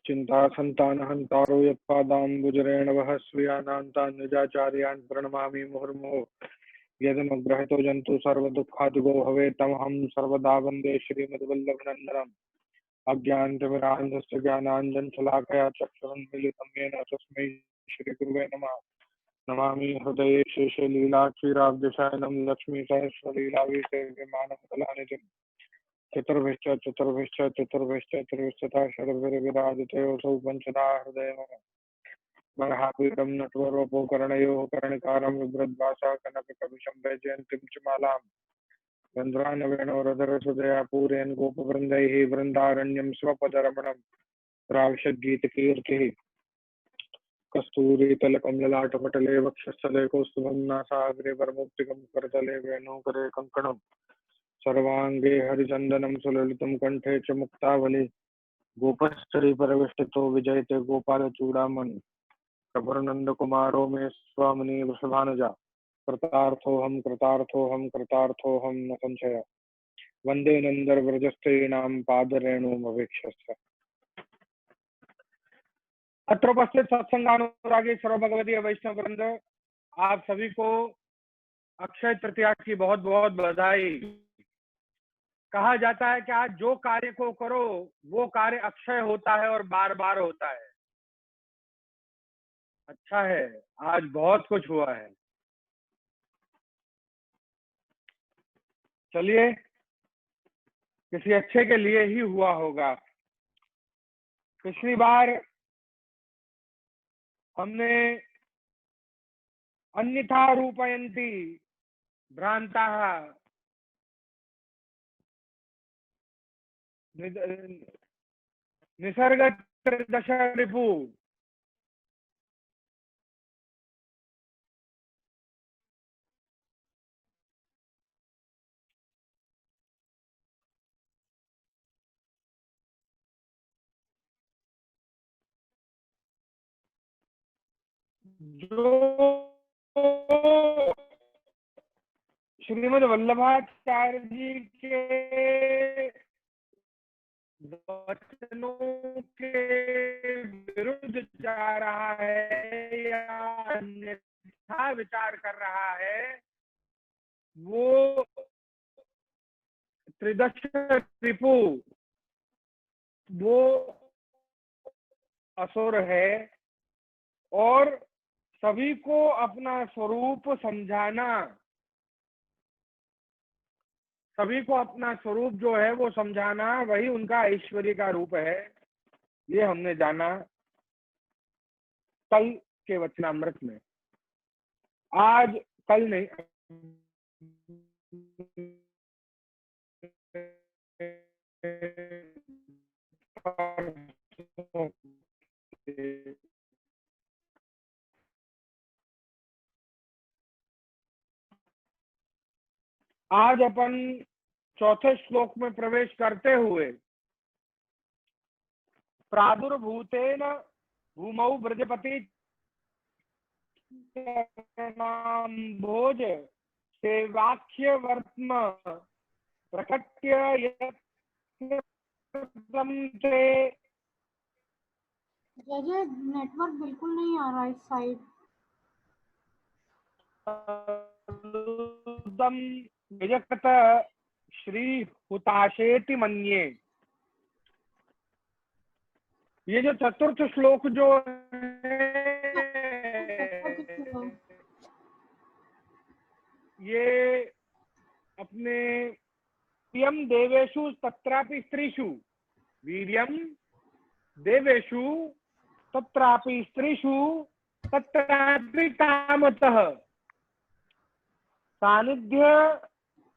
चिंता संतानहंतारो यत्पादाम्बुजरेणवः स्वीयानान्तान् निजाचार्यान् प्रणमामि मुहुर्मुहुः। यदनुग्रहितो जन्तु सर्वदुःखादिगो भवेत् तमहं सर्वदा वन्दे श्रीमद्वल्लभनन्दनम्। अज्ञानतिमिरान्धस्य ज्ञानाञ्जनशलाकया चक्षुरुन्मीलितं येन तस्मै श्रीगुरुवे नमः। नमामि हृदये शेषलीलाक्षीराब्जशयनं लक्ष्मीसहस्रलीलाविशेषमानकलानिधिं। चतुर्भिश्च चतुर्भिश्च चतुर्भिश्च चतुर्भिश्चतः षड्भिर्विराजितयोऽसौ पञ्चदा हृदये मम। बर्हापीडं नटवरोपो कर्णयोः कर्णिकारं बिभ्रद्भासा कनककपिशं वैजयन्तीं च मालां। गन्धर्वान् पूरयन् गोपवृन्दैः वृन्दारण्यं स्वपदरमणं। राविशद्गीतकीर्तिः कस्तूरीतलकं ललाटपटले वक्षस्थले कौस्तुभं नासाग्रे वरमुक्तिकं करतले वेणुकरे कङ्कणं। सर्वांगे हरिचन्दनं सुललितं कंठे च मुक्तावली। गोपस्तरी परिवेष्टितो विजयते गोपालचूड़ामणि। प्रभुर्नन्दकुमारो मे स्वामिनी वृषभानुजा। कृतार्थोऽहं कृतार्थोऽहं कृतार्थोऽहं न संशय। वन्दे नन्दर्व्रजस्त्रीणां पादरेणुमभीक्ष्य। अत्र उपस्थित सत्संगानुरागी सर्व भगवतीय वैष्णव वृंद, आप सभी को अक्षय तृतीया की बहुत बहुत बधाई। कहा जाता है कि आज जो कार्य को करो वो कार्य अक्षय होता है और बार बार होता है। अच्छा है, आज बहुत कुछ हुआ है। चलिए, किसी अच्छे के लिए ही हुआ होगा। पिछली बार हमने अन्यथा रूपयन्ति भ्रांताः निसर्ग त्रयोदश रिपु जो श्रीमद् वल्लभाचार्य जी के वचनों के विरुद्ध जा रहा है या अन्यथा विचार कर रहा है, वो त्रिदश रिपु, वो असुर है। और सभी को अपना स्वरूप समझाना, सभी को अपना स्वरूप जो है वो समझाना, वही उनका ऐश्वर्य का रूप है। ये हमने जाना कल के वचनामृत में। आज कल नहीं, आज अपन चौथे श्लोक में प्रवेश करते हुए प्रादुर्भूतेन भूमौ ब्रजपति भोज सेवाख्य वर्त्म प्रकट्य जय नेटवर्क बिल्कुल नहीं आ रहा इस साइड। विजकृत श्री हुताशेति मन्ये। ये जो चतुर्थ श्लोक जो है, ये अपने वीर्यम देवेषु तत्रापि स्त्रीषु, वीर्यम देवेषु तत्रापि स्त्रीषु तत्रापि कामतः सानिध्य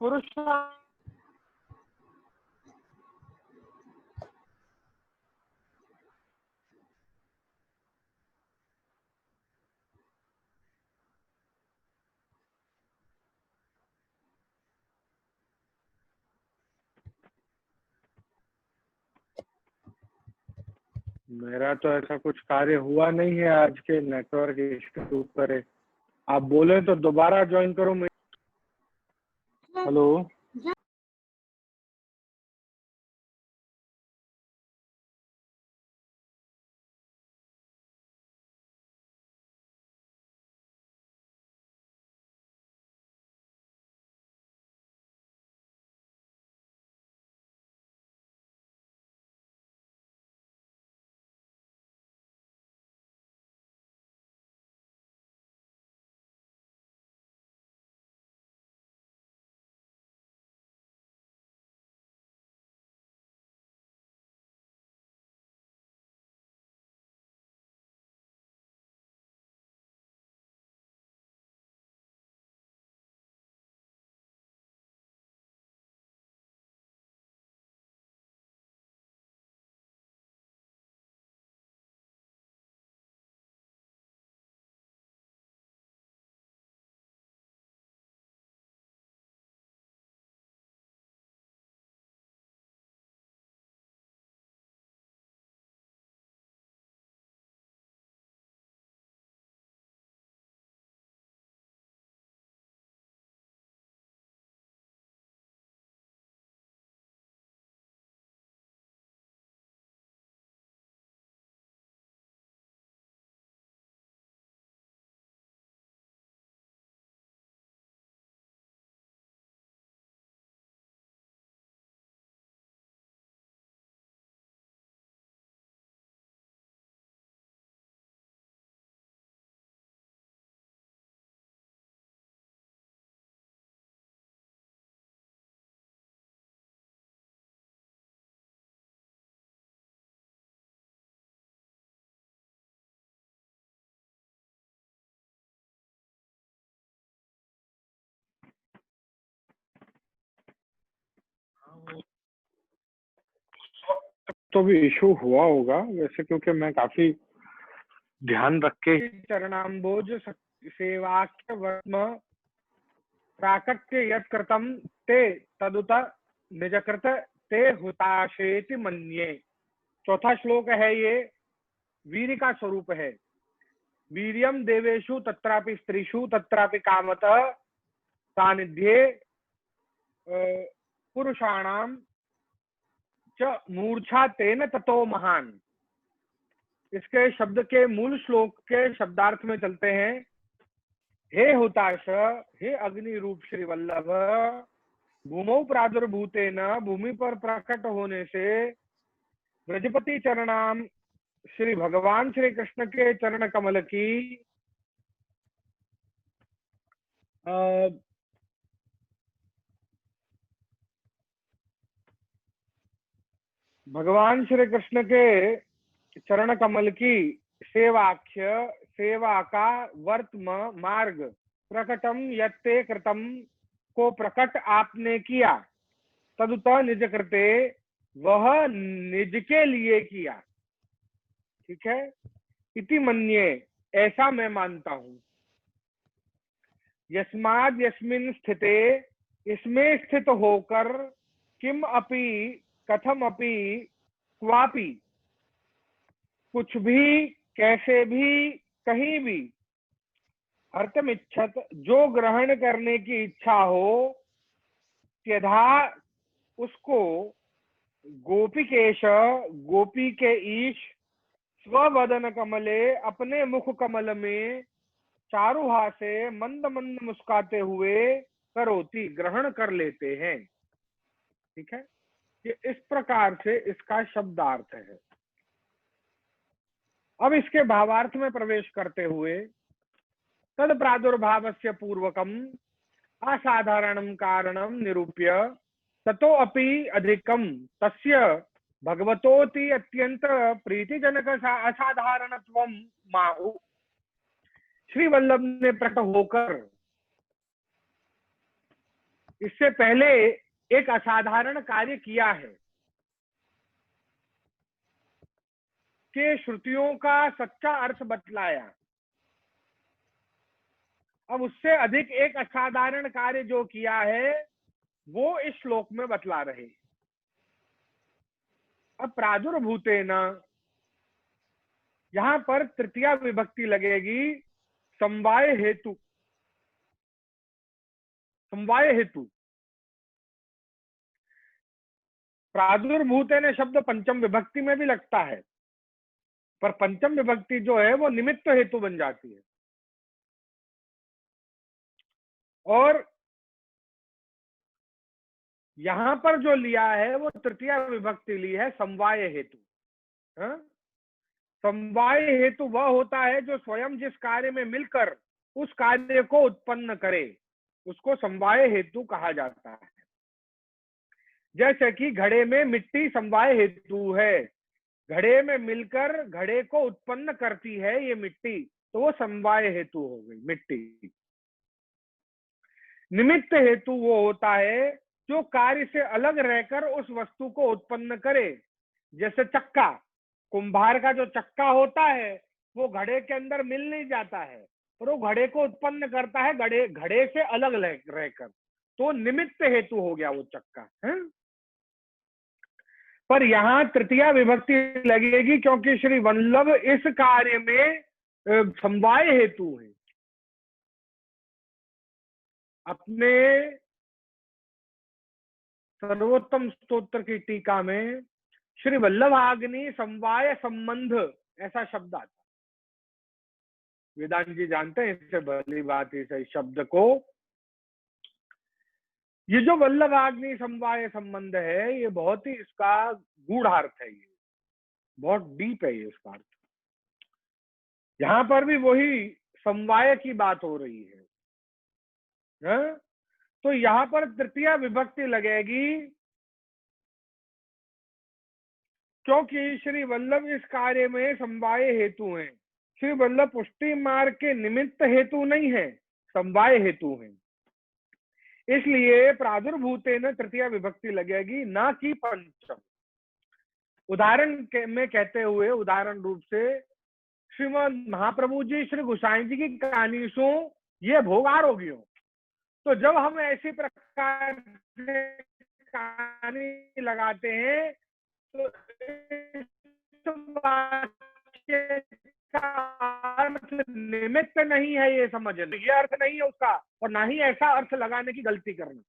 पुरुष। मेरा तो ऐसा कुछ कार्य हुआ नहीं है आज के नेटवर्क इश्यू पर। आप बोले तो दोबारा ज्वाइन करो। हेलो। तो भी इशू हुआ होगा वैसे, क्योंकि मैं काफी ध्यान रख के चरणाम्बोज सेवाख्य वर्म प्राकट्य यत् कृतं ते तदुत निजकृत ते हुताशेति मन्ये। चौथा श्लोक है ये, वीर का स्वरूप है। वीर्यम देवेषु तत्रापि स्त्रीषु तत्रापि कामतः सानिध्ये पुरुषाणाम च मूर्छा तेन ततो महान। इसके शब्द के मूल श्लोक के शब्दार्थ में चलते हैं। हे हुताश, हे अग्नि रूप श्री वल्लभ, भूमौ प्रादुर्भूतेन, भूमि पर प्रकट होने से, ब्रजपति चरणाम, श्री भगवान श्री कृष्ण के चरण कमल की भगवान श्री कृष्ण के चरण कमल की सेवाख्य, सेवा का वर्तम मार्ग, प्रकटम यत्ते कृतम, को प्रकट आपने किया, तदुत निज कृते, वह निज के लिए किया। ठीक है, इति मन्ये, ऐसा मैं मानता हूं। यस्माद् यस्मिन् स्थिते, इसमें स्थित होकर, किम अपि कथम अपि क्वापि, कुछ भी, कैसे भी, कहीं भी, अर्थमिच्छत, जो ग्रहण करने की इच्छा हो, त्यधा, उसको, गोपिकेश, गोपी के ईश, स्ववदन कमले, अपने मुख कमल में, चारुहा से मंद मंद मुस्काते हुए, करोति, ग्रहण कर लेते हैं। ठीक है, ये इस प्रकार से इसका शब्दार्थ है। अब इसके भावार्थ में प्रवेश करते हुए, तद प्रादुर्भावस्य पूर्वकम असाधारणं कारणं निरूप्य, ततो अपि अधिकम तस्य भगवतोति अत्यंत प्रीतिजनक असाधारणत्वं माहु। श्री वल्लभ ने प्रकट होकर इससे पहले एक असाधारण कार्य किया है कि श्रुतियों का सच्चा अर्थ बतलाया। अब उससे अधिक एक असाधारण कार्य जो किया है वो इस श्लोक में बतला रहे। अब प्रादुर्भूतेन, यहां पर तृतीया विभक्ति लगेगी समवाय हेतु। समवाय हेतु, प्रादुर्भूतेन शब्द पंचम विभक्ति में भी लगता है, पर पंचम विभक्ति जो है वो निमित्त हेतु बन जाती है, और यहां पर जो लिया है वो तृतीया विभक्ति ली है समवाय हेतु। समवाय हेतु वह होता है जो स्वयं जिस कार्य में मिलकर उस कार्य को उत्पन्न करे, उसको समवाय हेतु कहा जाता है। जैसे कि घड़े में मिट्टी समवाय हेतु है, घड़े में मिलकर घड़े को उत्पन्न करती है ये मिट्टी, तो वो समवाय हेतु हो गई मिट्टी। निमित्त हेतु वो होता है जो कार्य से अलग रहकर उस वस्तु को उत्पन्न करे। जैसे चक्का, कुंभार का जो चक्का होता है वो घड़े के अंदर मिल नहीं जाता है, पर वो घड़े को उत्पन्न करता है घड़े से अलग रहकर, तो निमित्त हेतु हो गया वो चक्का है। पर यहाँ तृतीया विभक्ति लगेगी क्योंकि श्री वल्लभ इस कार्य में समवाय हेतु है। अपने सर्वोत्तम स्तोत्र की टीका में श्री वल्लभाग्नि समवाय संबंध ऐसा शब्द आता। वेदांत जी जानते हैं इससे भली बात इस शब्द को। ये जो वल्लभाग्नि समवाय संबंध है, ये बहुत ही इसका गूढ़ार्थ है, ये बहुत डीप है ये इसका अर्थ। यहां पर भी वही समवाय की बात हो रही है? तो यहां पर तृतीया विभक्ति लगेगी क्योंकि श्री वल्लभ इस कार्य में समवाय हेतु हैं। श्री वल्लभ पुष्टि मार्ग के निमित्त हेतु नहीं है, समवाय हेतु हैं। इसलिए प्रादुर्भूतेन तृतीया विभक्ति लगेगी, ना कि पंचम। में कहते हुए उदाहरण रूप से श्रीमद महाप्रभु जी श्री गोसाई जी की कहानी सो ये भोग आरोगियों। तो जब हम ऐसी प्रकार से कहानी लगाते हैं तो इस वाक्य का अर्थ निमित्त नहीं है, ये समझना, ये अर्थ नहीं है उसका, और ना ही ऐसा अर्थ लगाने की गलती करना।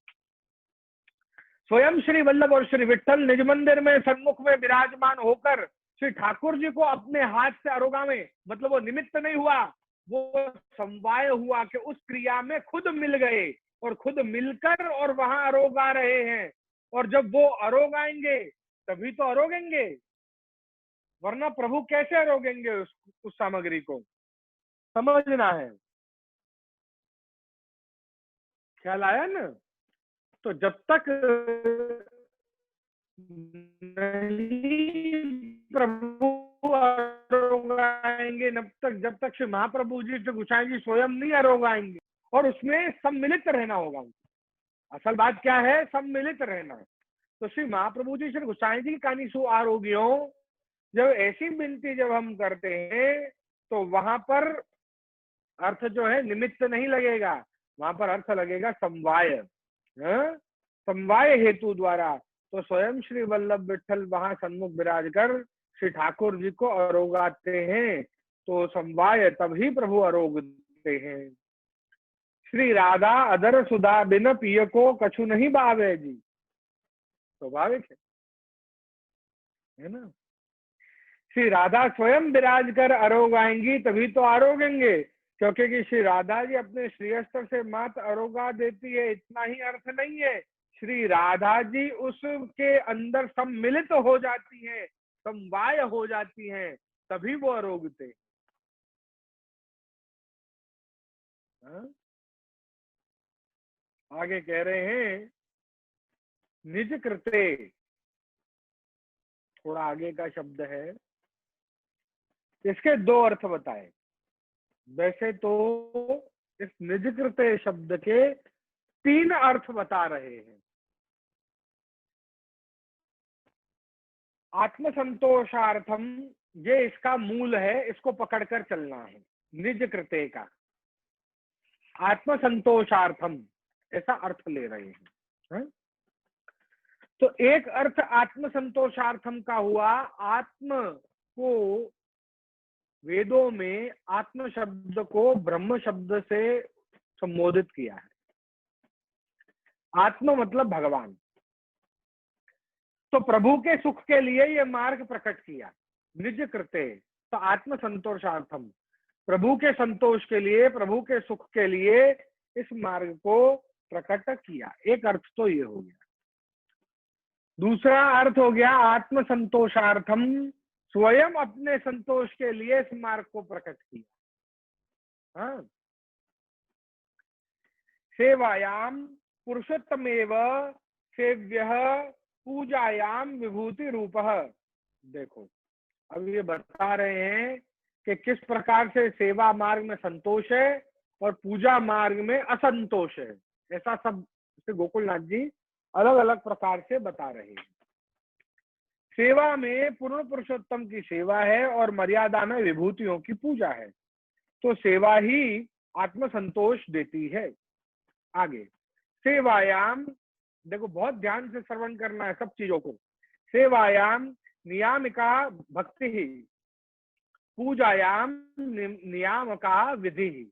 स्वयं श्री वल्लभ और श्री विठ्ठल निज मंदिर में सन्मुख में विराजमान होकर श्री ठाकुर जी को अपने हाथ से अरोगा में, मतलब वो निमित्त नहीं हुआ, वो समवाय हुआ कि उस क्रिया में खुद मिल गए और खुद मिलकर और वहां अरोगा रहे हैं। और जब वो अरोगाएंगे तभी तो अरोगेंगे, वरना प्रभु कैसे अरोगेंगे उस सामग्री को, समझना है। ख्याल आया ना? तो जब तक नहीं प्रभु अरोगाएंगे, जब तक श्री महाप्रभु जी श्री गोसाई जी स्वयं नहीं अरोगाएंगे, और उसमें सम्मिलित रहना होगा। असल बात क्या है? सम्मिलित रहना। तो श्री महाप्रभु जी श्री गोसाई जी की कहानी सु आरोगियों, जब ऐसी विनती जब हम करते हैं तो वहां पर अर्थ जो है निमित्त नहीं लगेगा, वहां पर अर्थ लगेगा समवाय, समवाय हेतु द्वारा। तो स्वयं श्री वल्लभ विठ्ठल वहां सन्मुख विराज कर श्री ठाकुर जी को अरोगाते हैं, तो समवाय तभी प्रभु अरोगते हैं। श्री राधा अदर सुधा बिन पिय को कछु नहीं बावे जी, स्वाभाविक है ना। श्री राधा स्वयं विराज कर अरोगाएंगी तभी तो आरोगेंगे, क्योंकि कि श्री राधा जी अपने श्रीअस्त्र से मात्र अरोगा देती है, इतना ही अर्थ नहीं है। श्री राधा जी उसके अंदर सम्मिलित हो जाती हैं, समवाय हो जाती हैं, तभी वो अरोगते। आगे कह रहे हैं निज कृते, थोड़ा आगे का शब्द है, इसके दो अर्थ बताए। वैसे तो इस निज कृते शब्द के 3 अर्थ बता रहे हैं। आत्मसंतोषार्थम, ये इसका मूल है, इसको पकड़कर चलना है। निज कृते का आत्मसंतोषार्थम ऐसा अर्थ ले रहे हैं। तो एक अर्थ आत्मसंतोषार्थम का हुआ, आत्म को वेदों में आत्म शब्द को ब्रह्म शब्द से संबोधित किया है। आत्म मतलब भगवान। तो प्रभु के सुख के लिए ये मार्ग प्रकट किया, निज कृते। तो आत्म संतोषार्थम, प्रभु के संतोष के लिए, प्रभु के सुख के लिए इस मार्ग को प्रकट किया। एक अर्थ तो ये हो गया। दूसरा अर्थ हो गया आत्म संतोषार्थम, स्वयं अपने संतोष के लिए इस मार्ग को प्रकट किया। हाँ, सेवायाम पुरुषोत्तमेव सेव्यः पूजायाम विभूति रूपः। देखो अब ये बता रहे हैं कि किस प्रकार से सेवा मार्ग में संतोष है और पूजा मार्ग में असंतोष है। ऐसा सब गोकुलनाथ जी अलग अलग प्रकार से बता रहे हैं। सेवा में पूर्ण पुरुषोत्तम की सेवा है और मर्यादा में विभूतियों की पूजा है। तो सेवा ही आत्म संतोष देती है। आगे सेवायाम, देखो बहुत ध्यान से श्रवण करना है सब चीजों को। सेवायाम नियामिका भक्ति ही, पूजायाम नियामका विधि ही।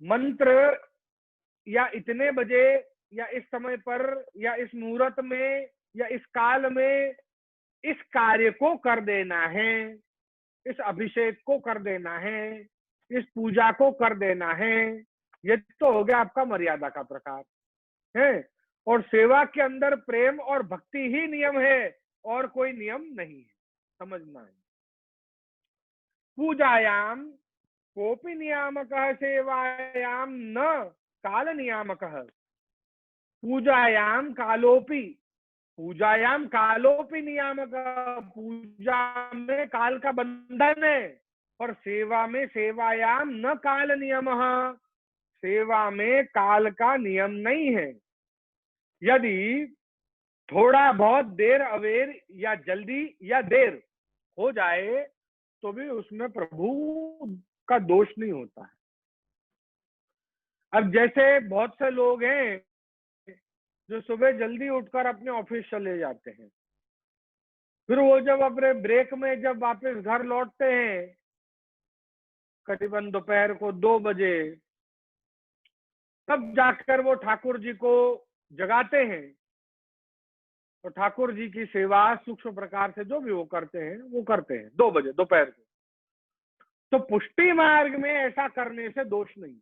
मंत्र या इतने बजे या इस समय पर या इस मुहूर्त में या इस काल में इस कार्य को कर देना है, इस अभिषेक को कर देना है, इस पूजा को कर देना है। ये तो हो गया आपका मर्यादा का प्रकार है। और सेवा के अंदर प्रेम और भक्ति ही नियम है और कोई नियम नहीं है, समझना है। पूजायाम कोपि नियामकः सेवायाम न काल नियामकः। पूजायाम कालोपि, पूजायाम कालोपि नियामकः, पूजा में काल का बंधन है। और सेवा में सेवायाम न काल नियमः, सेवा में काल का नियम नहीं है। यदि थोड़ा बहुत देर अवेर या जल्दी या देर हो जाए तो भी उसमें प्रभु का दोष नहीं होता है। अब जैसे बहुत से लोग हैं जो सुबह जल्दी उठकर अपने ऑफिस चले जाते हैं, फिर वो जब अपने ब्रेक में जब वापस घर लौटते हैं करीबन दोपहर को 2 बजे, तब जाकर वो ठाकुर जी को जगाते हैं तो ठाकुर जी की सेवा सूक्ष्म प्रकार से जो भी वो करते हैं 2 बजे दोपहर को। तो पुष्टि मार्ग में ऐसा करने से दोष नहीं।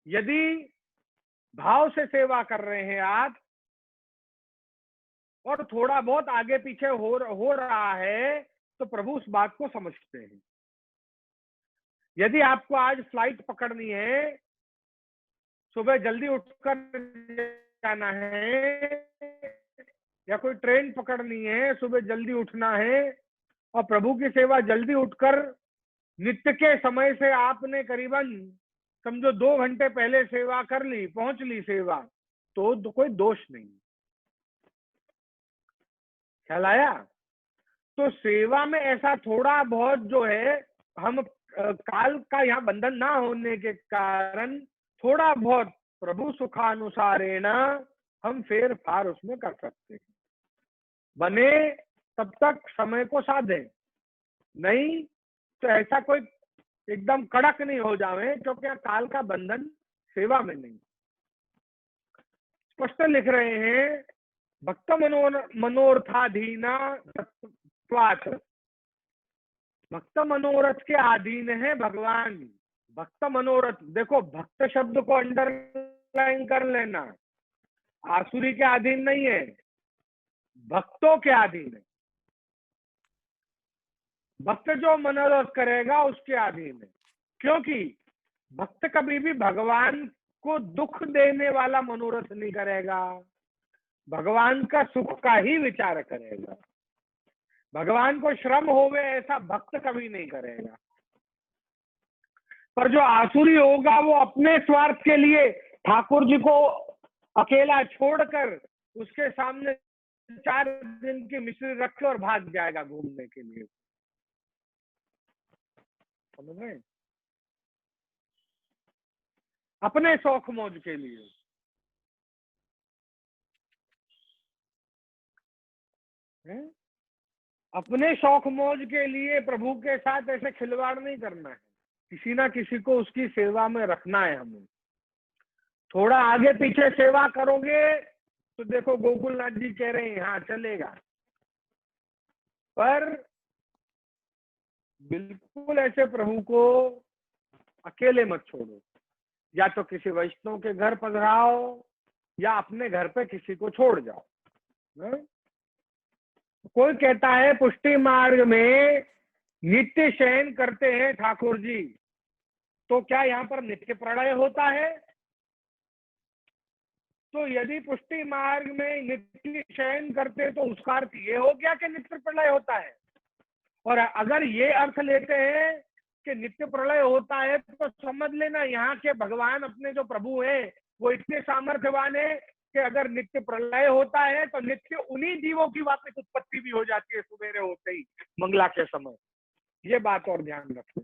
यदि भाव से सेवा कर रहे हैं आप और थोड़ा बहुत आगे पीछे हो रहा है तो प्रभु उस बात को समझते हैं। यदि आपको आज फ्लाइट पकड़नी है, सुबह जल्दी उठकर जाना है, या कोई ट्रेन पकड़नी है, सुबह जल्दी उठना है और प्रभु की सेवा जल्दी उठकर नित्य के समय से आपने करीबन समझो 2 घंटे पहले सेवा कर ली, पहुंच ली सेवा, तो कोई दोष नहीं। ख्याल आया? तो सेवा में ऐसा थोड़ा बहुत जो है, हम काल का यहाँ बंधन ना होने के कारण थोड़ा बहुत प्रभु सुखानुसारेण हम फेर फार उसमें कर सकते हैं। बने तब तक समय को साधे, नहीं तो ऐसा कोई एकदम कड़क नहीं हो जावे, क्योंकि काल का बंधन सेवा में नहीं। स्पष्ट लिख रहे हैं भक्त मनोरथाधीना तत्वात्, भक्त मनोरथ के अधीन है भगवान। भक्त मनोरथ, देखो भक्त शब्द को अंडरलाइन कर लेना, आसुरी के अधीन नहीं है, भक्तों के अधीन है। भक्त जो मनोरथ करेगा उसके अधीन है, क्योंकि भक्त कभी भी भगवान को दुख देने वाला मनोरथ नहीं करेगा, भगवान का सुख का ही विचार करेगा। भगवान को श्रम होवे ऐसा भक्त कभी नहीं करेगा। पर जो आसुरी होगा वो अपने स्वार्थ के लिए ठाकुर जी को अकेला छोड़कर उसके सामने 4 दिन की मिश्री रख के और भाग जाएगा घूमने के लिए। समझ रहे? अपने शौक मौज के लिए। है? अपने शौक मौज के लिए प्रभु के साथ ऐसे खिलवाड़ नहीं करना है, किसी ना किसी को उसकी सेवा में रखना है हमें। थोड़ा आगे पीछे सेवा करोगे तो देखो गोकुलनाथ जी कह रहे हैं हाँ चलेगा, पर बिल्कुल ऐसे प्रभु को अकेले मत छोड़ो। या तो किसी वैष्णव के घर पधराओ या अपने घर पे किसी को छोड़ जाओ। है? कोई कहता है पुष्टि मार्ग में नित्य शयन करते हैं ठाकुर जी, तो क्या यहाँ पर नित्य प्रलय होता है? तो यदि पुष्टि मार्ग में नित्य शयन करते तो उसका अर्थ ये हो गया कि नित्य प्रलय होता है। और अगर ये अर्थ लेते हैं कि नित्य प्रलय होता है तो समझ लेना यहाँ के भगवान अपने जो प्रभु हैं वो इतने सामर्थ्यवान है कि अगर नित्य प्रलय होता है तो नित्य उन्हीं जीवों की वापस उत्पत्ति भी हो जाती है सुबेरे होते ही मंगला के समय। ये बात और ध्यान रखें,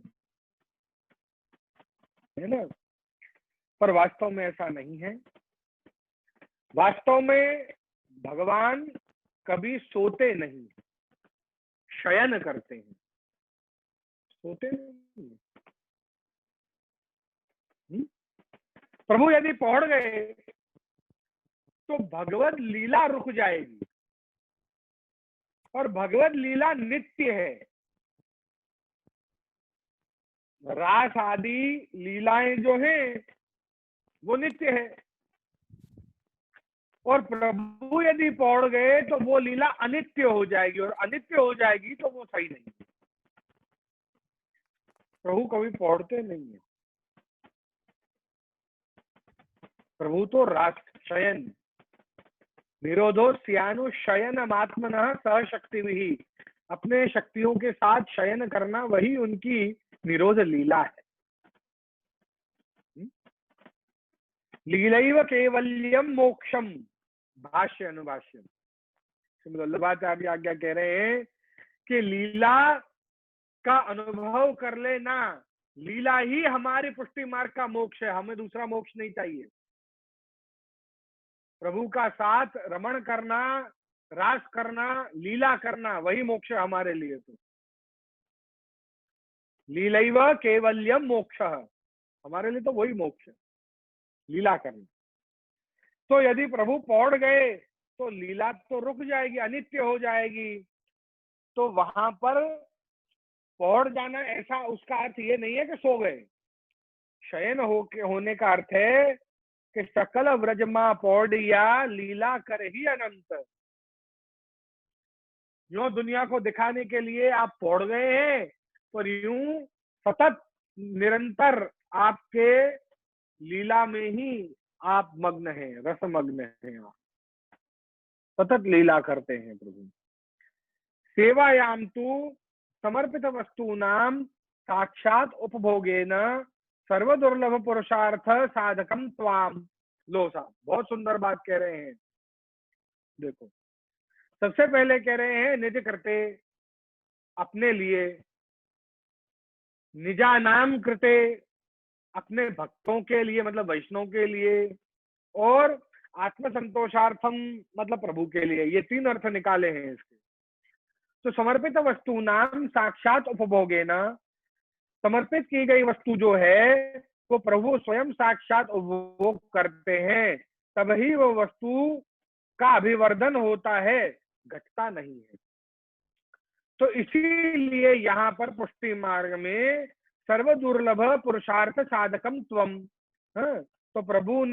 है ना? पर वास्तव में ऐसा नहीं है। वास्तव में भगवान कभी सोते नहीं, शयन करते हैं, सोते नहीं। प्रभु यदि पहुंच गए तो भगवत लीला रुक जाएगी, और भगवत लीला नित्य है। रास आदि लीलाएं जो हैं वो नित्य है, और प्रभु यदि पहुंच गए तो वो लीला अनित्य हो जाएगी, और अनित्य हो जाएगी तो वो सही नहीं है। प्रभु कभी पहुंचते नहीं है। प्रभु तो रास शयन निरोधो स्यानु शयन आत्मनः सह शक्ति भी, अपने शक्तियों के साथ शयन करना वही उनकी निरोध लीला है। लीलैव केवल्यम मोक्षम। भाष्य अनुभाष्य। वल्लभाचार्य आज्ञा कह रहे हैं कि लीला का अनुभव कर लेना, लीला ही हमारे पुष्टि मार्ग का मोक्ष है, हमें दूसरा मोक्ष नहीं चाहिए। प्रभु का साथ रमण करना, रास करना, लीला करना, वही मोक्ष है हमारे लिए। तो लीलैव केवल्यम मोक्ष, हमारे लिए तो वही मोक्ष है, लीला करना। तो यदि प्रभु पौड़ गए तो लीला तो रुक जाएगी, अनित्य हो जाएगी। तो वहां पर पौड़ जाना, ऐसा उसका अर्थ ये नहीं है कि सो गए। शयन होने का अर्थ है कि सकल व्रजमा पौड़िया लीला कर ही अनंत। यूं दुनिया को दिखाने के लिए आप पौड़ गए हैं, पर यूं सतत निरंतर आपके लीला में ही आप मग्न हैं, रस मग्न हैं, आप सतत लीला करते हैं प्रभु। सेवायाम तु समर्पित वस्तूनाम साक्षात उपभोगेन सर्वदुर्लभ पुरुषार्थ साधकम त्वाम। लो साहब, बहुत सुंदर बात कह रहे हैं। देखो, सबसे पहले कह रहे हैं निज कृते, अपने लिए, निजानाम कृते, अपने भक्तों के लिए मतलब वैष्णव के लिए, और आत्म संतोषार्थम मतलब प्रभु के लिए। ये तीन अर्थ निकाले हैं इसके। तो समर्पित वस्तु नाम साक्षात उपभोगेना, समर्पित की गई वस्तु जो है वो प्रभु स्वयं साक्षात उपभोग करते हैं, तभी वो वस्तु का अभिवर्धन होता है, घटता नहीं है। तो इसीलिए यहाँ पर पुष्टि मार्ग में सर्व दुर्लभ पुरुषार्थ साधकम त्वम। तो प्रभु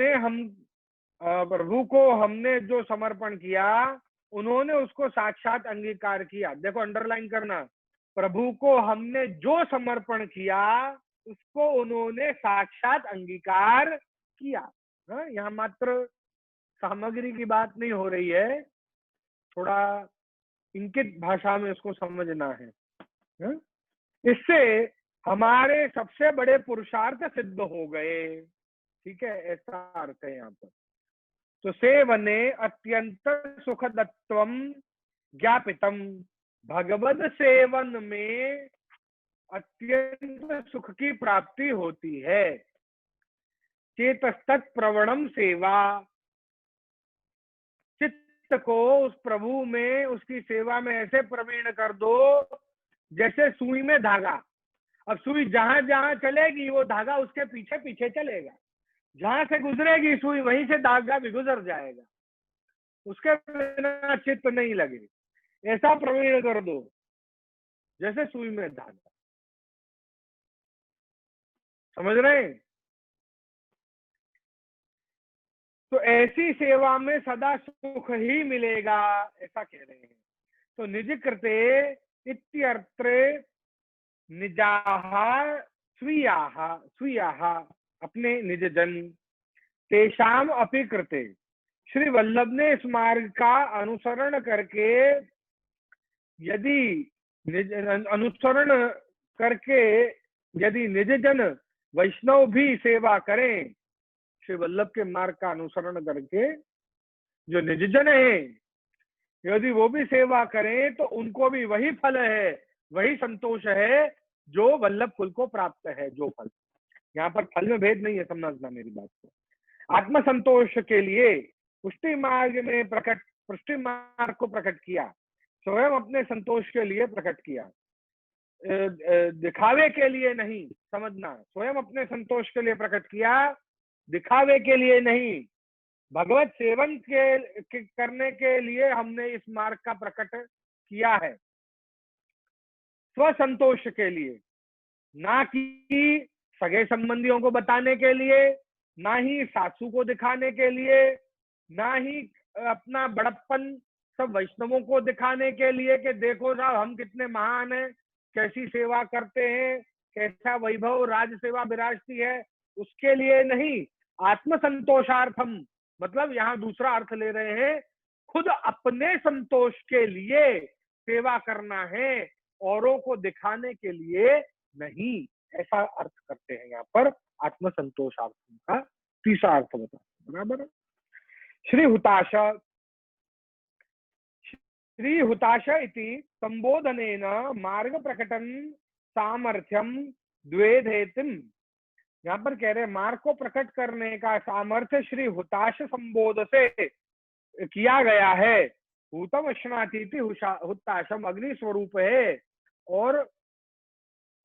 को हमने जो समर्पण किया, उन्होंने उसको साक्षात अंगीकार किया। देखो, अंडरलाइन करना, प्रभु को हमने जो समर्पण किया उसको उन्होंने साक्षात अंगीकार किया। यहाँ मात्र सामग्री की बात नहीं हो रही है, थोड़ा इंकित भाषा में उसको समझना है। इससे हमारे सबसे बड़े पुरुषार्थ सिद्ध हो गए। ठीक है, ऐसा अर्थ है यहाँ पर। तो सेवने अत्यंत सुखदत्वम ज्ञापितम, भगवद सेवन में अत्यंत सुख की प्राप्ति होती है। चेतस्तत् प्रवणम सेवा, चित्त को उस प्रभु में, उसकी सेवा में ऐसे प्रवीण कर दो जैसे सुई में धागा। अब सुई जहां जहां चलेगी वो धागा उसके पीछे पीछे चलेगा, जहां से गुजरेगी सुई वहीं से धागा भी गुजर जाएगा, उसके बिना चित्त नहीं लगे। ऐसा प्रवीण कर दो जैसे सुई में धागा। समझ रहे हैं? तो ऐसी सेवा में सदा सुख ही मिलेगा, ऐसा कह रहे हैं। तो निज कृते इत्यर्थे निजाहा स्वीयाहा, स्वीयाहा अपने निज जन, तेषाम अपि कृते। श्री वल्लभ ने इस मार्ग का अनुसरण करके, यदि निज जन वैष्णव भी सेवा करें, श्री वल्लभ के मार्ग का अनुसरण करके जो निज जन है, यदि वो भी सेवा करें तो उनको भी वही फल है, वही संतोष है जो वल्लभ कुल को प्राप्त है। जो फल, यहाँ पर फल में भेद नहीं है, समझना मेरी बात को। आत्म संतोष के लिए पुष्टि मार्ग में पुष्टि मार्ग को प्रकट किया, स्वयं अपने संतोष के लिए प्रकट किया, दिखावे के लिए नहीं। समझना, स्वयं अपने संतोष के लिए प्रकट किया, दिखावे के लिए नहीं। भगवत सेवन करने के लिए हमने इस मार्ग का प्रकट किया है, स्वसंतोष के लिए, ना कि सगे संबंधियों को बताने के लिए, ना ही सासू को दिखाने के लिए, ना ही अपना बड़प्पन सब वैष्णवों को दिखाने के लिए कि देखो साहब हम कितने महान हैं, कैसी सेवा करते हैं, कैसा वैभव राज सेवा विराजती है, उसके लिए नहीं। आत्म संतोषार्थम, मतलब यहाँ दूसरा अर्थ ले रहे हैं, खुद अपने संतोष के लिए सेवा करना है, औरों को दिखाने के लिए नहीं। ऐसा अर्थ करते हैं यहाँ पर आत्म संतोषार्थम का तीसरा अर्थ बता, बराबर। श्री हुताश इति संबोधनेन मार्ग प्रकटन सामर्थ्यम द्वेधेतिम। यहाँ पर कह रहे मार्ग को प्रकट करने का सामर्थ्य श्री हुताश संबोध से किया गया है। हुतम अश्नातीति हुताशम अग्नि स्वरूप है, और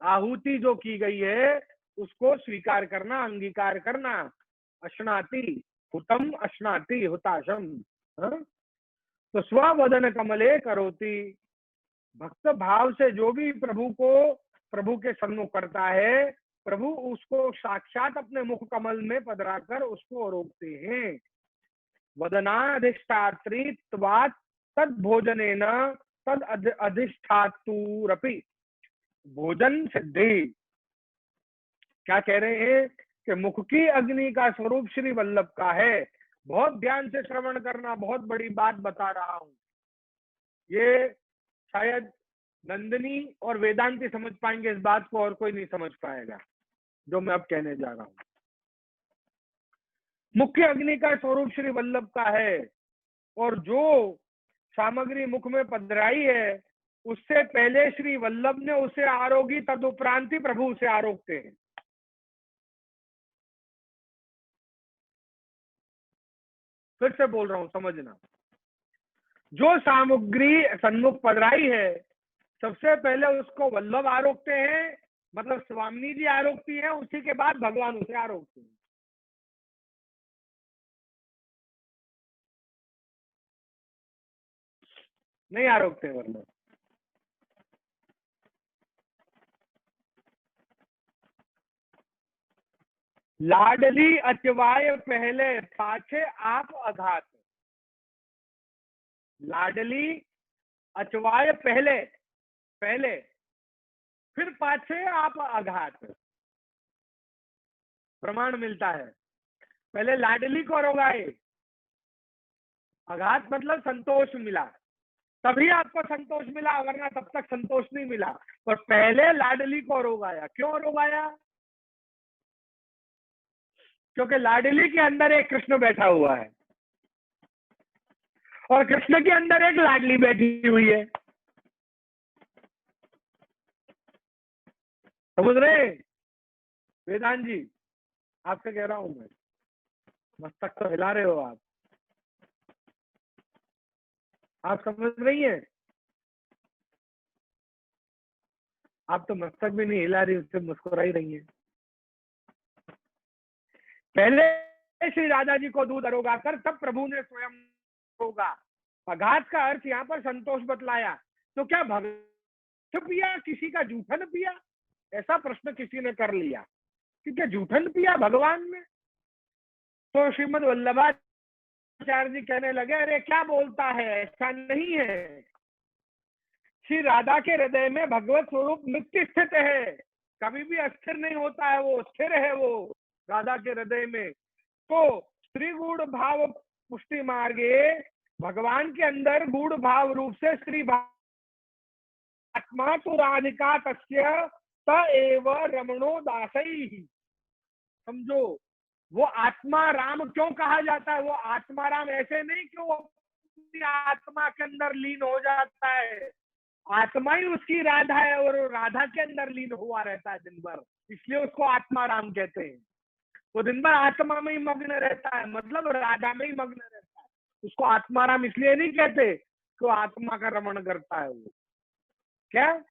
आहुति जो की गई है उसको स्वीकार करना, अंगीकार करना। अश्नाति, हुतम अश्नाति हुताशम। तो स्ववदन कमले करोति, भक्त भाव से जो भी प्रभु के सन्मुख करता है, प्रभु उसको साक्षात अपने मुख कमल में पधराकर उसको रोकते हैं। वदनाधिष्ठात्रीत्वात् तद भोजनेन तद अधिष्ठातुरपि भोजन सिद्धि। क्या कह रहे हैं कि मुख की अग्नि का स्वरूप श्री वल्लभ का है। बहुत ध्यान से श्रवण करना, बहुत बड़ी बात बता रहा हूं। ये शायद नंदिनी और वेदांती समझ पाएंगे इस बात को, और कोई नहीं समझ पाएगा जो मैं अब कहने जा रहा हूं। मुख्य अग्नि का स्वरूप श्री वल्लभ का है, और जो सामग्री मुख में पधराई है उससे पहले श्री वल्लभ ने उसे आरोगी, तदुपरांत ही प्रभु उसे आरोगते हैं। फिर से बोल रहा हूं, समझना। जो सामग्री सन्मुख पधराई है सबसे पहले उसको वल्लभ आरोगते हैं, मतलब स्वामिनी जी आरोगती है, उसी के बाद भगवान उसे आरोगते हैं। नहीं आरोगते वल्लभ। लाडली अचवाय पहले पाछे आप अघात। लाडली अचवाय पहले पहले फिर पाछे आप अघात। प्रमाण मिलता है, पहले लाडली को रोगाए, अघात मतलब संतोष मिला, तभी आपको संतोष मिला, वरना तब तक संतोष नहीं मिला। पर पहले लाडली को रोगाया। क्यों रोगाया? क्योंकि लाडली के अंदर एक कृष्ण बैठा हुआ है और कृष्ण के अंदर एक लाडली बैठी हुई है। समझ रहे वेदांत जी? आपसे कह रहा हूं मैं, मस्तक तो हिला रहे हो आप समझ रही हैं? आप तो मस्तक भी नहीं हिला रही, उससे मुस्कुरा ही रही हैं। पहले श्री राधा जी को दूध अरोगा कर तब प्रभु ने स्वयं रोगा। अघात का अर्थ यहाँ पर संतोष बतलाया। तो क्या भक्त पिया किसी का जूठन पिया? ऐसा प्रश्न किसी ने कर लिया कि क्या जूठन पिया भगवान ने? तो श्रीमद वल्लभाचार्य जी कहने लगे, अरे क्या बोलता है, ऐसा नहीं है। श्री राधा के हृदय में भगवत स्वरूप नित्य स्थित है, कभी भी अस्थिर नहीं होता है, वो स्थिर है वो राधा के हृदय में। तो स्त्री गूढ़ भाव पुष्टि मार्गे, भगवान के अंदर गूढ़ भाव रूप से स्त्री आत्मा तो राधिका तस्य त एव रमणो दासई। समझो, वो आत्मा राम क्यों कहा जाता है? वो आत्मा राम ऐसे नहीं कि वो अपनी आत्मा के अंदर लीन हो जाता है, आत्मा ही उसकी राधा है और राधा के अंदर लीन हुआ रहता है दिन भर, इसलिए उसको आत्मा राम कहते हैं। वो दिन भर आत्मा में ही मग्न रहता है, मतलब राधा में ही मग्न रहता है। उसको आत्मा राम इसलिए नहीं कहते कि वो आत्मा का रमण करता है वो। क्या?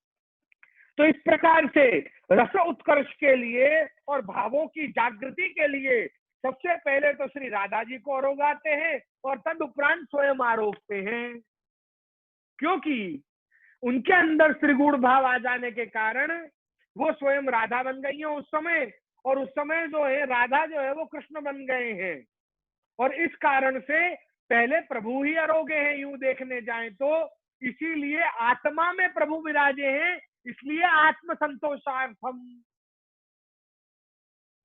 तो इस प्रकार से रस उत्कर्ष के लिए और भावों की जागृति के लिए सबसे पहले तो श्री राधा जी को आरोगाते हैं और तदुपरांत स्वयं आरोगते हैं, क्योंकि उनके अंदर त्रिगुण भाव आ जाने के कारण वो स्वयं राधा बन गई है उस समय, और उस समय जो है राधा जो है वो कृष्ण बन गए हैं। और इस कारण से पहले प्रभु ही आरोगे हैं, यूं देखने जाएं तो। इसीलिए आत्मा में प्रभु विराजे हैं, इसलिए आत्म संतोषार्थम।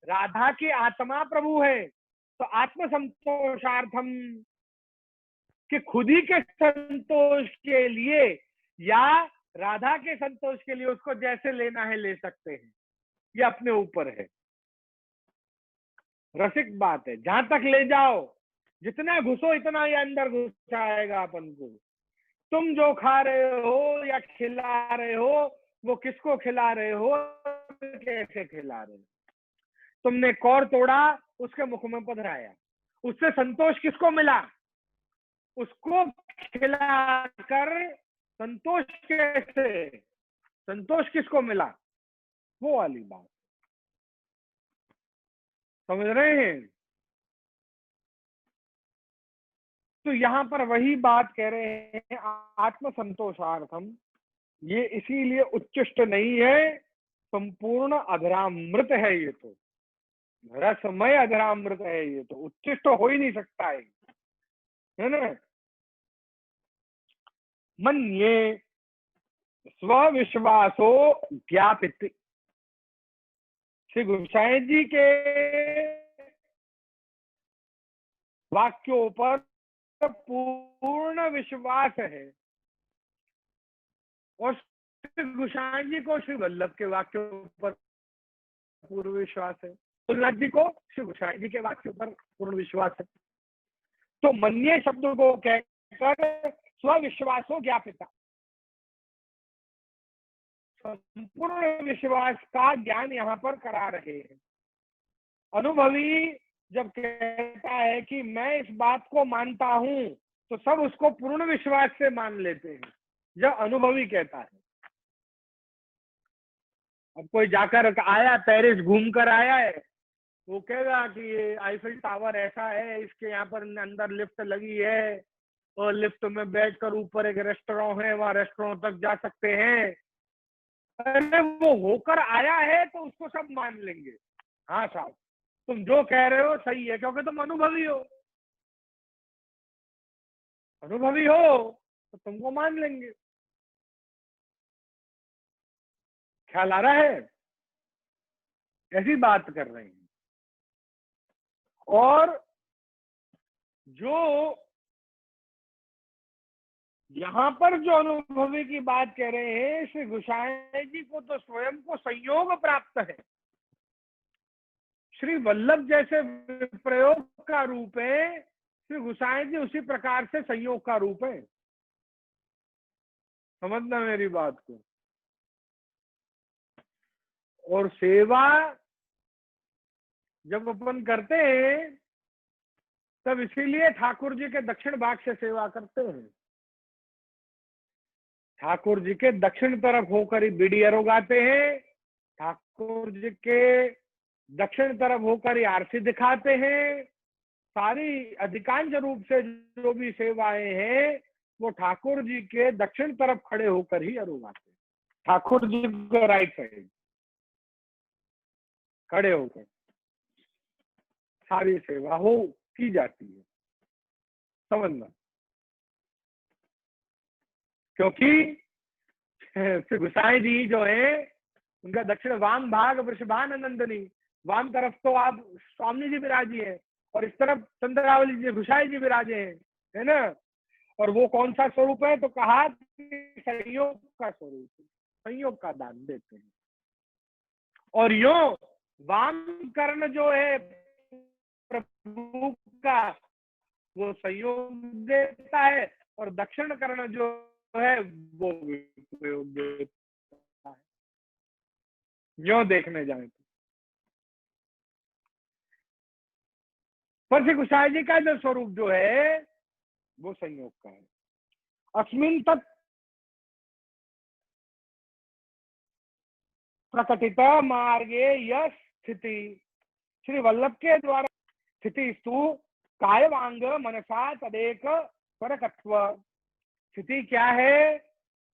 राधा की आत्मा प्रभु है, तो आत्म संतोषार्थम कि खुद ही के संतोष के लिए या राधा के संतोष के लिए उसको जैसे लेना है ले सकते हैं, ये अपने ऊपर है। रसिक बात है, जहां तक ले जाओ, जितना घुसो इतना ही अंदर घुसाएगा अपन को। तुम जो खा रहे हो या खिला रहे हो, वो किसको खिला रहे हो, कैसे खिला रहे हो। तुमने कौर तोड़ा, उसके मुख में पधराया, उससे संतोष किसको मिला, उसको खिलाकर संतोष कैसे, संतोष किसको मिला, वो वाली बात समझ रहे हैं। तो यहाँ पर वही बात कह रहे हैं, आत्म संतोषार्थम, ये इसीलिए उच्चिष्ट नहीं है, संपूर्ण अधरामृत है ये तो, रसमय अधरामृत है ये तो, उच्चिष्ट हो ही नहीं सकता है ना। मन्ये स्वविश्वासो ज्ञापित, श्री गोसाई जी के वाक्यों पर पूर्ण विश्वास है, और श्री गोसाई जी को श्री वल्लभ के वाक्यों पर पूर्ण विश्वास है, तुलनाथ जी को श्री गोसाई जी के वाक्यों पर पूर्ण विश्वास है। तो मन्ये शब्द को कहकर स्वविश्वासो ज्ञापिता, संपूर्ण विश्वास का ज्ञान यहाँ पर करा रहे हैं। अनुभवी जब कहता है कि मैं इस बात को मानता हूं, तो सब उसको पूर्ण विश्वास से मान लेते हैं, जब अनुभवी कहता है। अब कोई जाकर आया, पेरिस घूम कर आया है, वो कहेगा कि ये आईफिल टावर ऐसा है, इसके यहाँ पर अंदर लिफ्ट लगी है, और लिफ्ट में बैठकर ऊपर एक रेस्टोरेंट है, वहां रेस्टोरेंट तक जा सकते हैं। अरे वो होकर आया है तो उसको सब मान लेंगे, हाँ साहब तुम जो कह रहे हो सही है, क्योंकि तुम अनुभवी हो, अनुभवी हो तो तुमको मान लेंगे। ख्याल आ रहा है, ऐसी बात कर रहे हैं। और जो यहाँ पर जो अनुभवी की बात कह रहे हैं, श्री गोसाई जी को तो स्वयं को संयोग प्राप्त है, श्री वल्लभ जैसे प्रयोग का रूप है, श्री गोसाई जी उसी प्रकार से संयोग का रूप है। समझना मेरी बात को। और सेवा जब अपन करते हैं, तब इसीलिए ठाकुर जी के दक्षिण भाग से सेवा करते हैं। ठाकुर जी के दक्षिण तरफ होकर ही बीड़ी उगाते हैं, ठाकुर जी के दक्षिण तरफ होकर ही आरती दिखाते हैं। सारी अधिकांश रूप से जो भी सेवाएं हैं, वो ठाकुर जी के दक्षिण तरफ खड़े होकर ही अरुगाते हैं, ठाकुर जी के राइट साइड खड़े होकर सारी सेवा हो की जाती है। समझना, क्योंकि श्री गोसाई जी जो है, उनका दक्षिण वाम भाग वृषभानंदनी, वाम तरफ तो आप स्वामी जी विराजी हैं, और इस तरफ चंद्रावली जी गोसाई जी विराजे हैं, है ना। और वो कौन सा स्वरूप है, तो कहा संयोग का स्वरूप, संयोग का दान देते हैं। और यो वाम कर्ण जो है प्रभु का, वो संयोग देता है, और दक्षिण कर्ण जो है वो उपयोग देता है, यो देखने जाए तो। पर श्री गोसाई जी का जो स्वरूप जो है, वो संयोग का है। अस्मिन तत् प्रकटित मार्गे यह स्थिति, श्री वल्लभ के द्वारा स्थिति स्तु कायवांग मनसा तदेक परकत्व। स्थिति क्या है,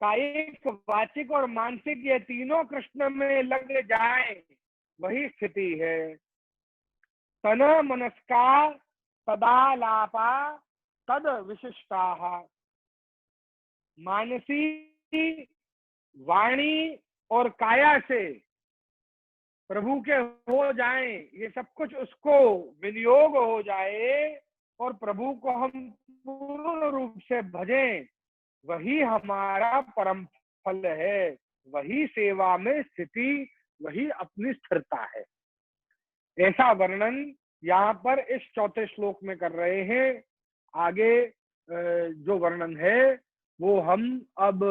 कायिक वाचिक और मानसिक ये तीनों कृष्ण में लग जाए, वही स्थिति है। तन मनस्का तदालापा तद विशिष्टा, मानसी वाणी और काया से प्रभु के हो जाएं, ये सब कुछ उसको विनियोग हो जाए, और प्रभु को हम पूर्ण रूप से भजें, वही हमारा परम फल है, वही सेवा में स्थिति, वही अपनी स्थिरता है। ऐसा वर्णन यहाँ पर इस चौथे श्लोक में कर रहे हैं। आगे जो वर्णन है वो हम अब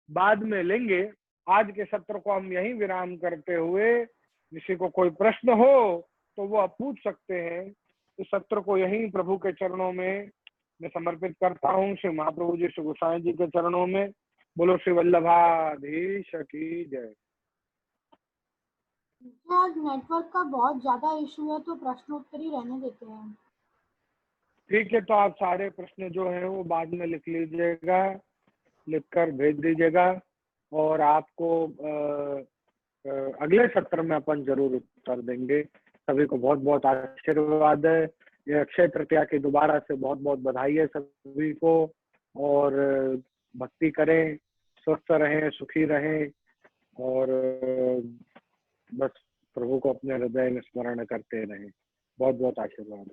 बाद में लेंगे। आज के सत्र को हम यहीं विराम करते हुए, किसी को कोई प्रश्न हो तो वो आप पूछ सकते हैं। इस सत्र को यहीं प्रभु के चरणों में मैं समर्पित करता हूँ, श्री महाप्रभु जी श्री गोसाई जी के चरणों में। बोलो श्री वल्लभाधीश की जय। आज नेटवर्क का बहुत ज्यादा इशू है तो प्रश्नोत्तरी रहने देते हैं। ठीक है, तो आप सारे प्रश्न जो है वो बाद में लिख लीजिएगा, लिखकर भेज दीजिएगा, और आपको अगले सत्र में अपन जरूर उत्तर देंगे। सभी को बहुत बहुत आशीर्वाद है। ये अक्षय तृतीया की दोबारा से बहुत बहुत बधाई है सभी को। और भक्ति करें, स्वस्थ रहें, सुखी रहें, और बस प्रभु को अपने हृदय में स्मरण करते रहें। बहुत बहुत आशीर्वाद।